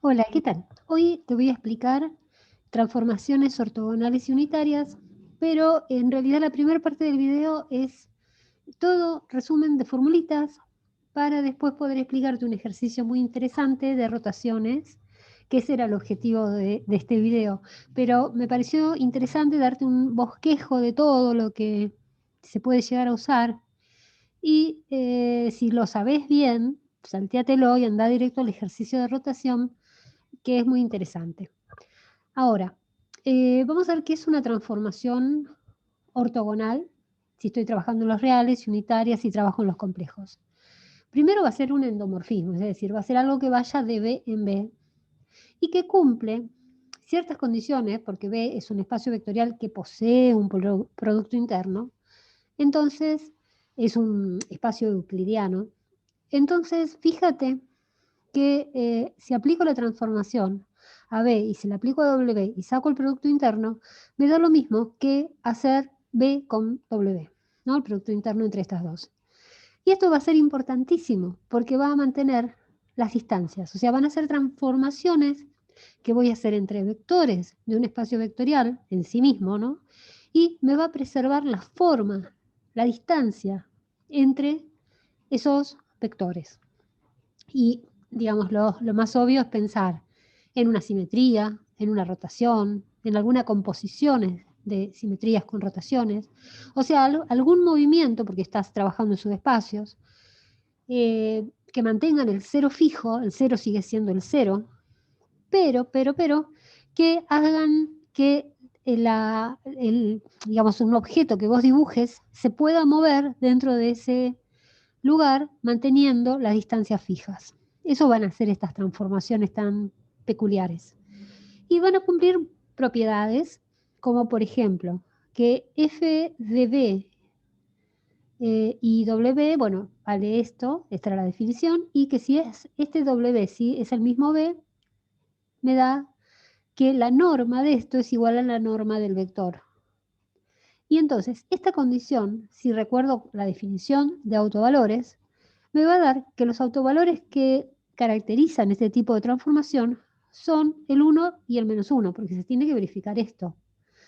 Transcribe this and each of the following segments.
Hola, ¿qué tal? Hoy te voy a explicar transformaciones ortogonales y unitarias, pero en realidad la primera parte del video es todo resumen de formulitas para después poder explicarte un ejercicio muy interesante de rotaciones, que ese era el objetivo de este video. Pero me pareció interesante darte un bosquejo de todo lo que se puede llegar a usar y si lo sabes bien, saltéatelo y anda directo al ejercicio de rotación que es muy interesante. Ahora, vamos a ver qué es una transformación ortogonal, si estoy trabajando en los reales y unitarias si trabajo en los complejos. Primero va a ser un endomorfismo, es decir, va a ser algo que vaya de B en B y que cumple ciertas condiciones, porque B es un espacio vectorial que posee un producto interno, entonces es un espacio euclidiano. Entonces, fíjate que si aplico la transformación a B y se la aplico a W y saco el producto interno, me da lo mismo que hacer B con W, ¿no? El producto interno entre estas dos. Y esto va a ser importantísimo porque va a mantener las distancias, o sea, van a ser transformaciones que voy a hacer entre vectores de un espacio vectorial en sí mismo, ¿no? Y me va a preservar la forma, la distancia entre esos vectores. Y, digamos, lo más obvio es pensar en una simetría, en una rotación, en alguna composición de simetrías con rotaciones, o sea, algún movimiento, porque estás trabajando en subespacios, que mantengan el cero fijo, el cero sigue siendo el cero, pero, que hagan que digamos, un objeto que vos dibujes se pueda mover dentro de ese lugar manteniendo las distancias fijas. Eso van a ser estas transformaciones tan peculiares. Y van a cumplir propiedades como por ejemplo que f de b y w, bueno, vale esto, esta era la definición, y que si es este w, si es el mismo b, me da que la norma de esto es igual a la norma del vector. Y entonces, esta condición, si recuerdo la definición de autovalores, me va a dar que los autovalores que caracterizan este tipo de transformación son el 1 y el menos 1, porque se tiene que verificar esto.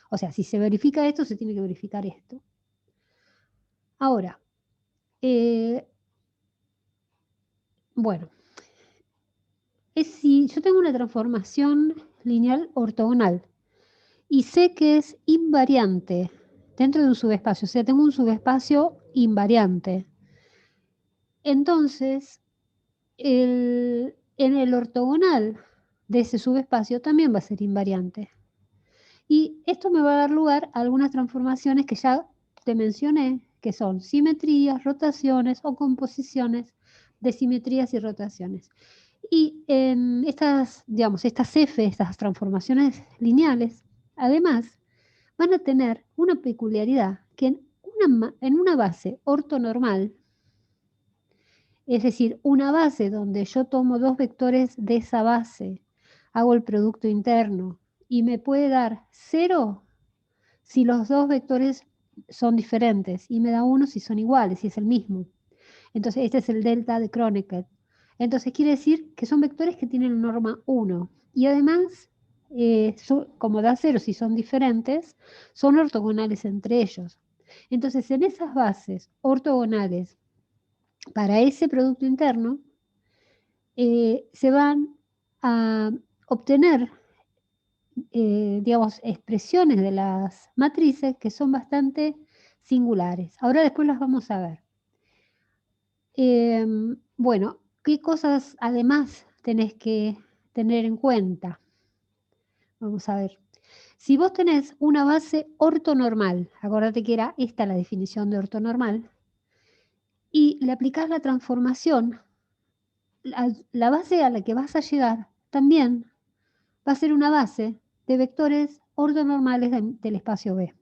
O sea, si se verifica esto, se tiene que verificar esto. Ahora, bueno, es si yo tengo una transformación lineal ortogonal y sé que es invariante dentro de un subespacio, o sea, tengo un subespacio invariante. Entonces, en el ortogonal de ese subespacio también va a ser invariante. Y esto me va a dar lugar a algunas transformaciones que ya te mencioné, que son simetrías, rotaciones o composiciones de simetrías y rotaciones. Y en estas, digamos, estas F, estas transformaciones lineales, además, van a tener una peculiaridad que en una base ortonormal, es decir, una base donde yo tomo dos vectores de esa base, hago el producto interno y me puede dar 0 si los dos vectores son diferentes y me da 1 si son iguales, si es el mismo. Entonces, este es el delta de Kronecker. Entonces, quiere decir que son vectores que tienen norma 1. Y además, como da 0 si son diferentes, son ortogonales entre ellos. Entonces, en esas bases ortogonales para ese producto interno, se van a obtener, digamos, expresiones de las matrices que son bastante singulares. Ahora después las vamos a ver. Bueno, ¿qué cosas además tenés que tener en cuenta? Vamos a ver. Si vos tenés una base ortonormal, acordate que era esta la definición de ortonormal, y le aplicás la transformación, la base a la que vas a llegar también va a ser una base de vectores ortonormales del espacio B.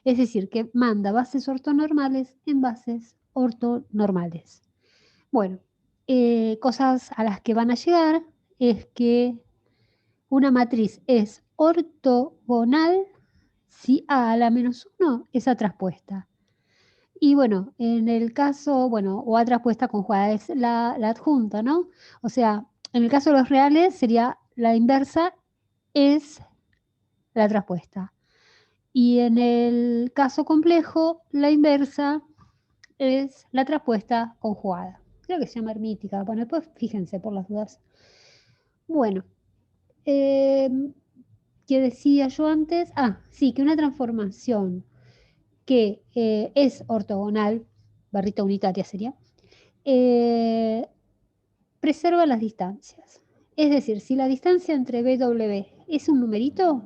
Es decir, que manda bases ortonormales en bases ortonormales. Bueno, cosas a las que van a llegar es que una matriz es ortogonal si A a la menos 1 es A traspuesta. Y bueno, en el caso, bueno, o A traspuesta conjugada es la adjunta, ¿no? O sea, En el caso de los reales sería la inversa es la traspuesta. Y en el caso complejo, la inversa es la traspuesta conjugada. Creo que se llama hermítica. Bueno, después fíjense por las dudas. Bueno, ¿qué decía yo antes? Ah, sí, que una transformación que es ortogonal, barrita unitaria sería, eh, preserva las distancias. Es decir, si la distancia entre B y W es un numerito,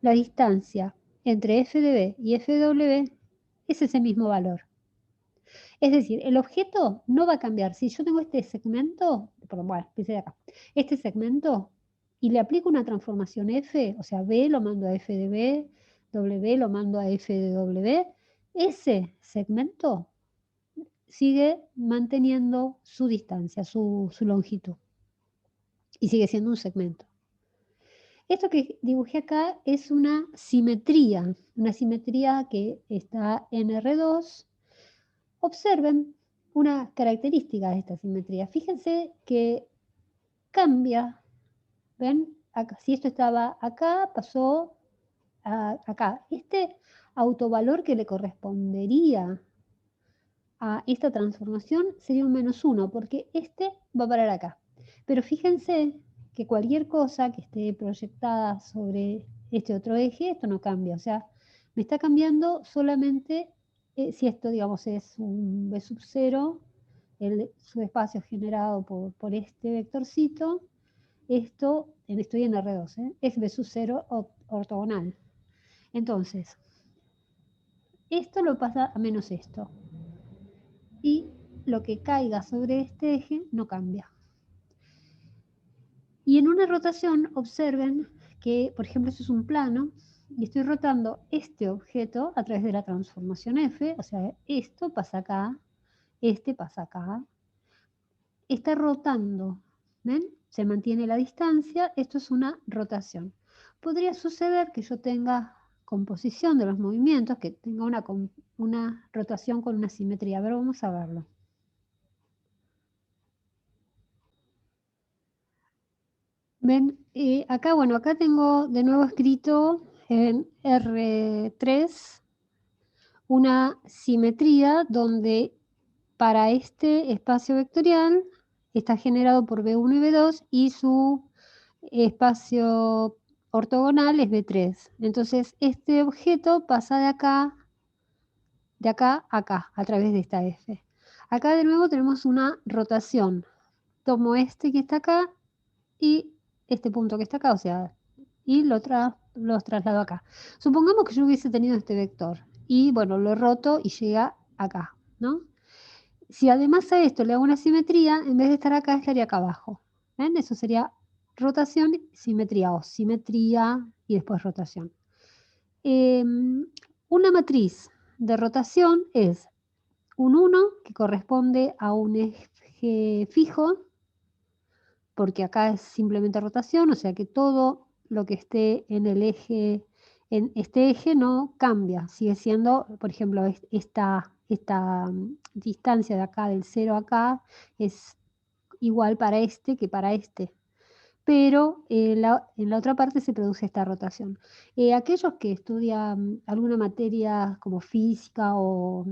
la distancia entre f de B y f de W es ese mismo valor. Es decir, el objeto no va a cambiar. Si yo tengo este segmento, bueno, empecé de acá, este segmento, y le aplico una transformación f, o sea, B lo mando a f de B, W lo mando a f de W, ese segmento sigue manteniendo su distancia, su longitud, y sigue siendo un segmento. Esto que dibujé acá es una simetría que está en R2. Observen una característica de esta simetría. Fíjense que cambia, ¿ven? Acá, si esto estaba acá, pasó a acá. Este autovalor que le correspondería a esta transformación sería un -1, porque este va a parar acá. Pero fíjense que cualquier cosa que esté proyectada sobre este otro eje, esto no cambia. O sea, me está cambiando solamente si esto, digamos, es un B sub 0, el subespacio generado por este vectorcito, esto, estoy en R2, es B sub 0 ortogonal. Entonces, esto lo pasa a menos esto. Y lo que caiga sobre este eje no cambia. Y en una rotación, observen que, por ejemplo, esto es un plano, y estoy rotando este objeto a través de la transformación F, o sea, esto pasa acá, este pasa acá, está rotando, ¿ven? Se mantiene la distancia, esto es una rotación. Podría suceder que yo tenga composición de los movimientos, que tenga una rotación con una simetría, pero vamos a verlo. Ven, acá, bueno, acá tengo de nuevo escrito en R3 una simetría donde para este espacio vectorial está generado por B1 y B2 y su espacio ortogonal es B3. Entonces, este objeto pasa de acá a acá, a través de esta F. Acá de nuevo tenemos una rotación. Tomo este que está acá y este punto que está acá, o sea, y los traslado acá. Supongamos que yo hubiese tenido este vector y bueno, lo roto y llega acá, ¿no? Si además a esto le hago una simetría, en vez de estar acá, estaría acá abajo. ¿Ven? Eso sería rotación, simetría o simetría y después rotación. Una matriz de rotación es un 1 que corresponde a un eje fijo, porque acá es simplemente rotación, o sea que todo lo que esté en el eje, en este eje no cambia, sigue siendo, por ejemplo, esta distancia de acá, del 0 acá, es igual para este que para este. Pero en la otra parte se produce esta rotación. Aquellos que estudian alguna materia como física o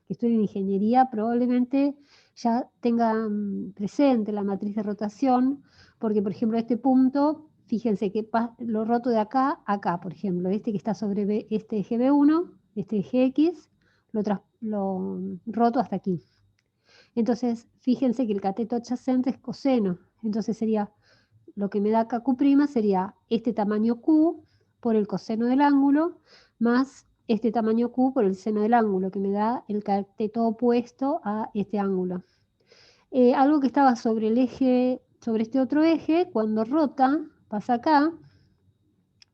que estudien ingeniería probablemente ya tengan presente la matriz de rotación, porque por ejemplo este punto, fíjense que lo roto de acá a acá, por ejemplo, este que está sobre este eje B1, este eje X, lo roto hasta aquí. Entonces, fíjense que el cateto adyacente es coseno, entonces sería, lo que me da acá Q' sería este tamaño Q por el coseno del ángulo, más este tamaño Q por el seno del ángulo, que me da el cateto opuesto a este ángulo. Algo que estaba sobre el eje, sobre este otro eje, cuando rota, pasa acá,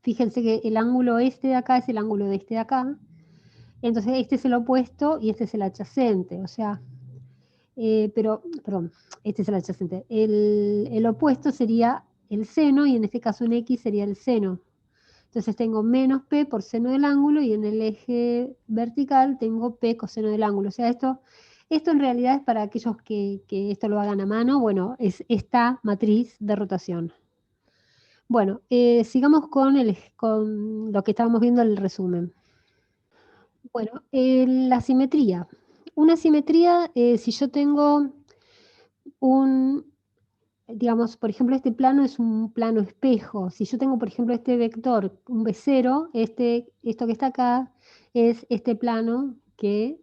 fíjense que el ángulo este de acá es el ángulo de este de acá, entonces este es el opuesto y este es el adyacente, o sea, perdón, este es el adyacente. El opuesto sería el seno y en este caso en X sería el seno. Entonces tengo menos P por seno del ángulo y en el eje vertical tengo P coseno del ángulo. O sea, esto Esto en realidad es para aquellos que esto lo hagan a mano. Bueno, es esta matriz de rotación. Bueno, sigamos con lo que estábamos viendo en el resumen. Bueno, la simetría. Una simetría, si yo tengo digamos, por ejemplo, este plano es un plano espejo. Si yo tengo, por ejemplo, este vector, un B0, esto que está acá es este plano que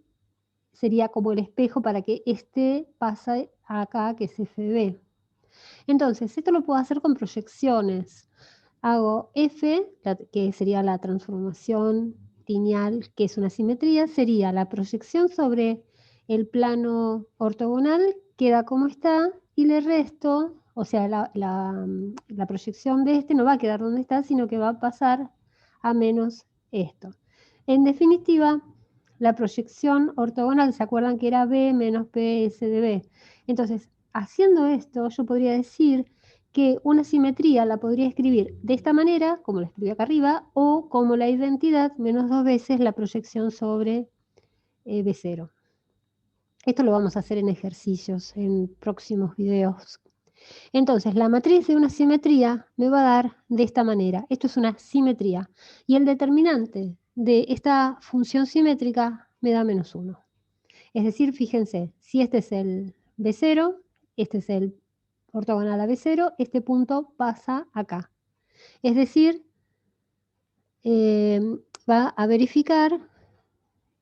sería como el espejo para que este pase acá, que es FB. Entonces, esto lo puedo hacer con proyecciones. Hago F, que sería la transformación lineal, que es una simetría, sería la proyección sobre el plano ortogonal, queda como está, y le resto, o sea, la proyección de este no va a quedar donde está, sino que va a pasar a menos esto. En definitiva, la proyección ortogonal, ¿se acuerdan que era B menos PS de B? Entonces, haciendo esto, yo podría decir que una simetría la podría escribir de esta manera, como la escribí acá arriba, o como la identidad menos 2 veces la proyección sobre B0. Esto lo vamos a hacer en ejercicios, en próximos videos. Entonces, la matriz de una simetría me va a dar de esta manera. Esto es una simetría. Y el determinante de esta función simétrica me da menos 1. Es decir, fíjense, si este es el B0, este es el ortogonal a B0, este punto pasa acá. Es decir, va a verificar,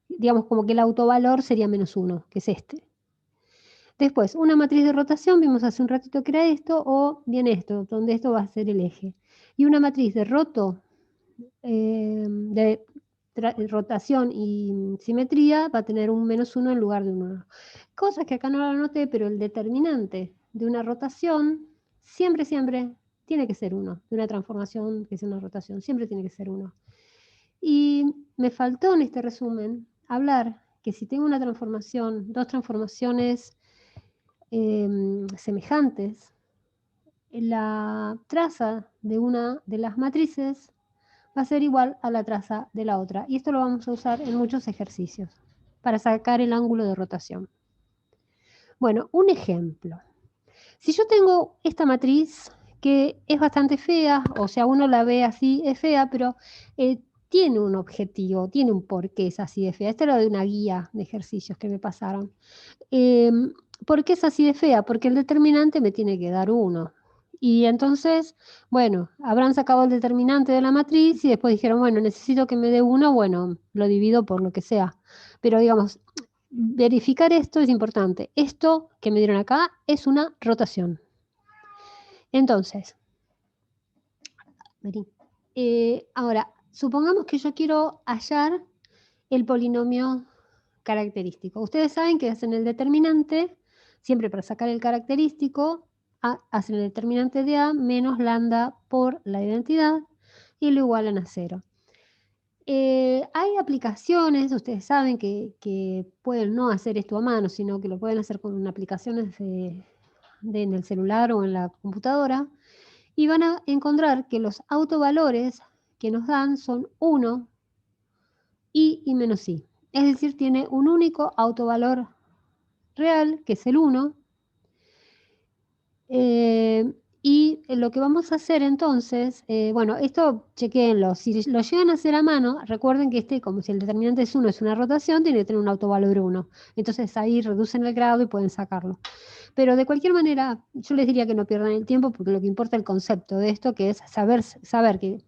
digamos, como que el autovalor sería menos 1, que es este. Después, una matriz de rotación, vimos hace un ratito que era esto, o bien esto, donde esto va a ser el eje. Y una matriz de rotación y simetría va a tener un menos 1 en lugar de un 1. Cosa que acá no lo anoté, pero el determinante de una rotación siempre tiene que ser 1. De una transformación que sea una rotación, siempre tiene que ser 1. Y me faltó en este resumen hablar que si tengo una transformación, dos transformaciones semejantes, la traza de una de las matrices va a ser igual a la traza de la otra. Y esto lo vamos a usar en muchos ejercicios para sacar el ángulo de rotación. Bueno, un ejemplo. Si yo tengo esta matriz que es bastante fea, o sea, uno la ve así, es fea, pero tiene un objetivo, tiene un porqué es así de fea. Esto era de una guía de ejercicios que me pasaron. ¿Por qué es así de fea? Porque el determinante me tiene que dar 1. Y entonces, bueno, habrán sacado el determinante de la matriz y después dijeron, bueno, necesito que me dé 1, bueno, lo divido por lo que sea. Pero digamos, verificar esto es importante. Esto que me dieron acá es una rotación. Entonces, ahora, supongamos que yo quiero hallar el polinomio característico. Ustedes saben que hacen el determinante, siempre para sacar el característico, hacen el determinante de A menos lambda por la identidad y lo igualan a 0. Hay aplicaciones, ustedes saben que pueden no hacer esto a mano, sino que lo pueden hacer con aplicaciones en el celular o en la computadora, y van a encontrar que los autovalores que nos dan son 1, y menos i. Es decir, tiene un único autovalor real, que es el 1, y lo que vamos a hacer entonces, bueno, esto chequéenlo, si lo llegan a hacer a mano, recuerden que como si el determinante es 1, es una rotación, tiene que tener un autovalor 1. Entonces ahí reducen el grado y pueden sacarlo. Pero de cualquier manera, yo les diría que no pierdan el tiempo, porque lo que importa es el concepto de esto, que es saber que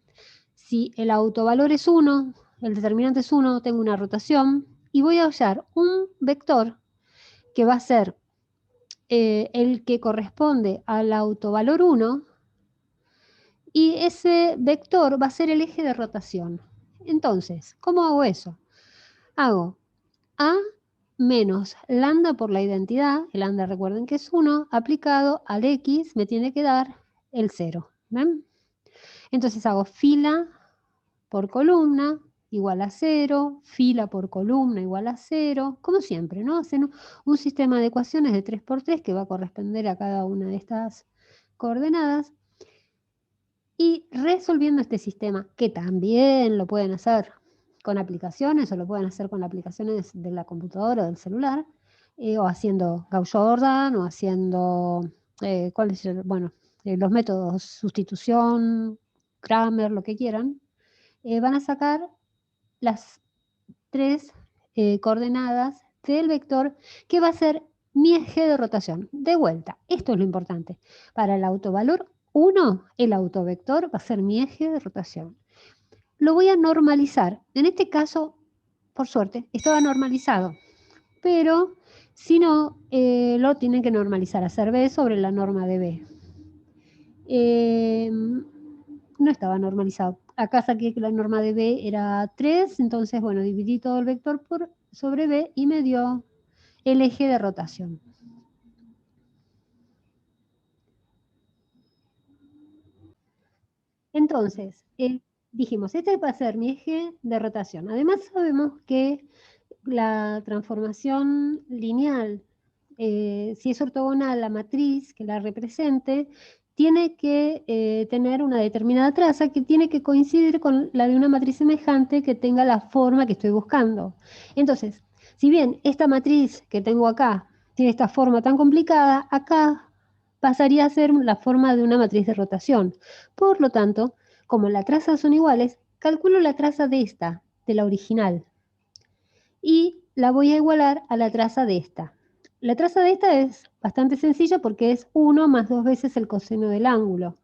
si el autovalor es 1, el determinante es 1, tengo una rotación, y voy a hallar un vector que va a ser el que corresponde al autovalor 1, y ese vector va a ser el eje de rotación. Entonces, ¿cómo hago eso? Hago A menos lambda por la identidad, el lambda recuerden que es 1, aplicado al X me tiene que dar el 0. ¿Ven? Entonces hago fila por columna igual a 0, fila por columna igual a 0, como siempre, ¿no? Hacen un sistema de ecuaciones de 3×3 que va a corresponder a cada una de estas coordenadas. Y resolviendo este sistema, que también lo pueden hacer con aplicaciones o lo pueden hacer con aplicaciones de la computadora o del celular, o haciendo Gauss-Jordan, o haciendo, ¿cuál es bueno, los métodos sustitución, Kramer, lo que quieran, van a sacar las 3 coordenadas del vector que va a ser mi eje de rotación. De vuelta, esto es lo importante. Para el autovalor 1, el autovector va a ser mi eje de rotación. Lo voy a normalizar. En este caso, por suerte, estaba normalizado. Pero si no, lo tienen que normalizar, hacer B sobre la norma de B. No estaba normalizado. Acá saqué que la norma de B era 3, entonces, bueno, dividí todo el vector sobre B y me dio el eje de rotación. Entonces, dijimos, este va a ser mi eje de rotación. Además, sabemos que la transformación lineal, si es ortogonal a la matriz que la represente, tiene que tener una determinada traza que tiene que coincidir con la de una matriz semejante que tenga la forma que estoy buscando. Entonces, si bien esta matriz que tengo acá tiene esta forma tan complicada, acá pasaría a ser la forma de una matriz de rotación. Por lo tanto, como las trazas son iguales, calculo la traza de esta, de la original, y la voy a igualar a la traza de esta. La traza de esta es bastante sencilla porque es 1 más 2 veces el coseno del ángulo.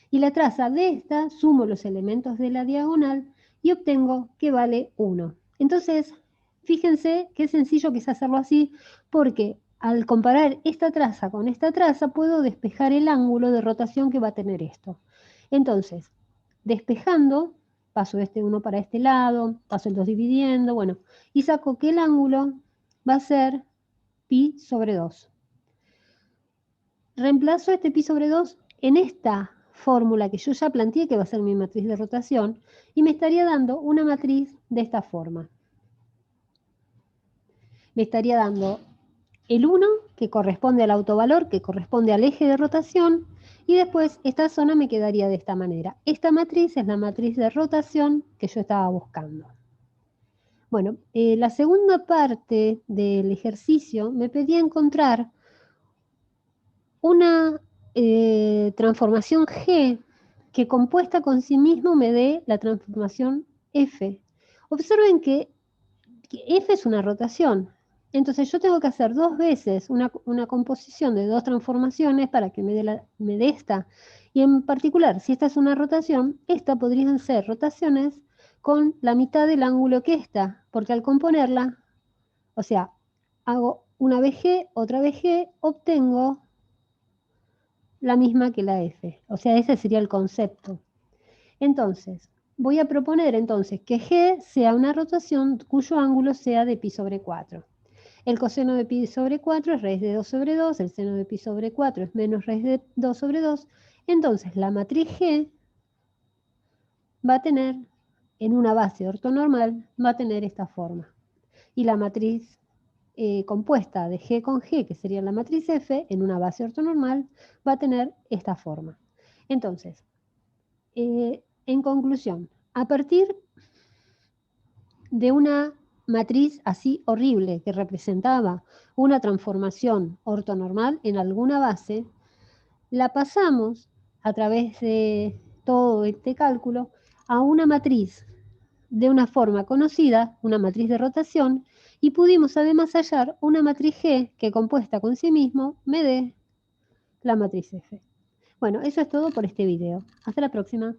Y la traza de esta, sumo los elementos de la diagonal y obtengo que vale 1. Entonces, fíjense qué sencillo que es hacerlo así, porque al comparar esta traza con esta traza, puedo despejar el ángulo de rotación que va a tener esto. Entonces, despejando, paso este 1 para este lado, paso el 2 dividiendo, bueno, y saco que el ángulo va a ser pi sobre 2. Reemplazo este pi sobre 2 en esta fórmula que yo ya planteé, que va a ser mi matriz de rotación, y me estaría dando una matriz de esta forma. Me estaría dando el 1, que corresponde al autovalor, que corresponde al eje de rotación, y después esta zona me quedaría de esta manera. Esta matriz es la matriz de rotación que yo estaba buscando. Bueno, la segunda parte del ejercicio me pedía encontrar una transformación G que compuesta con sí mismo me dé la transformación F. Observen que F es una rotación. Entonces yo tengo que hacer 2 veces una composición de 2 transformaciones para que me dé esta. Y en particular, si esta es una rotación, esta podrían ser rotaciones con la mitad del ángulo que esta, porque al componerla, o sea, hago una VG, otra VG, obtengo la misma que la F. O sea, ese sería el concepto. Entonces, voy a proponer entonces que G sea una rotación cuyo ángulo sea de pi sobre 4. El coseno de pi sobre 4 es raíz de 2 sobre 2, el seno de pi sobre 4 es menos raíz de 2 sobre 2. Entonces, la matriz G va a tener, en una base ortonormal, va a tener esta forma. Y la matriz compuesta de G con G, que sería la matriz F, en una base ortonormal, va a tener esta forma. Entonces, en conclusión, a partir de una matriz así horrible que representaba una transformación ortonormal en alguna base, la pasamos a través de todo este cálculo a una matriz de una forma conocida, una matriz de rotación, y pudimos además hallar una matriz G que compuesta con sí mismo me dé la matriz F. Bueno, eso es todo por este video. Hasta la próxima.